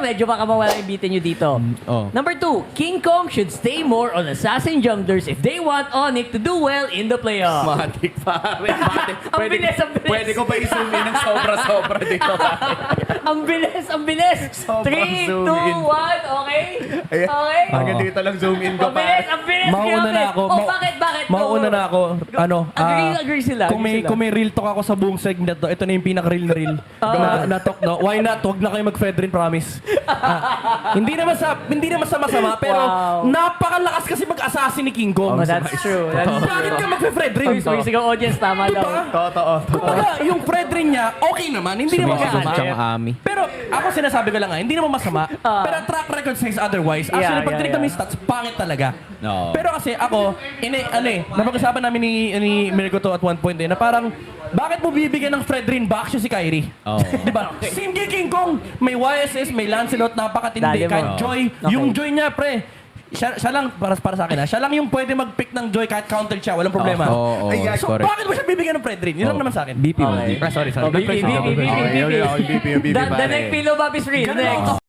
medyo baka mawala yung beatin nyo dito. Oh. Number 2, King Kong should stay more on assassin junglers if they want Onyx to do well in the playoffs. Matik pare. Matik. Ang bilis, ang bilis. Pwede ko pa i-zoom in ng sobra-sobra dito pare. Ang bilis, ang bilis. Sobrang 3, 2, 1, zoom in. okay? Okay? Hanggang dito lang zoom in ko Ang bilis, pare. ang bilis. Mauna grabe. na ako. Oh, bakit? Mauna na ako. Ano, Agree sila. Kung may real talk ako sa buong segment to, ito na yung pinaka-real na real na talk, no? Why not? Huwag na kayo mag-Fedrin, promise. Hindi naman sa masama, pero Wow. napakalakas kasi mag-assassin ni King Kong. Oh, that's true. That's Bakit ka mag-Fedrin? Sorry, sige, audience, tama daw. Totoo. Kumbaga, yung Fredrin niya, okay naman. Hindi naman masama. Ami. Pero ako sinasabi ko lang nga, hindi naman masama. Pero track record says otherwise. Actually, Yeah, pag tinignan mo yung stats, pangit talaga. No. Pero kasi ako, napag-usapan namin ni Mirko to at one point na parang, bakit mo bibigyan ng Fredrin back siya si Kyrie? Oh. Diba? Same kay King Kong. May YSS, may Lancelot, napakatindi. Dali mo. Kahit Joy, Okay. yung Joy niya, pre, siya lang, para sa akin siya lang yung pwede mag-pick ng Joy kahit counter siya, walang problema. Oo, So, correct. bakit mo siya bibigyan ng Fredrin? Yun lang naman sa akin. BP mo. Okay. Sorry. Oh, BP. Okay, BP, BP, The pare. next pillow, Bobby's free. Next.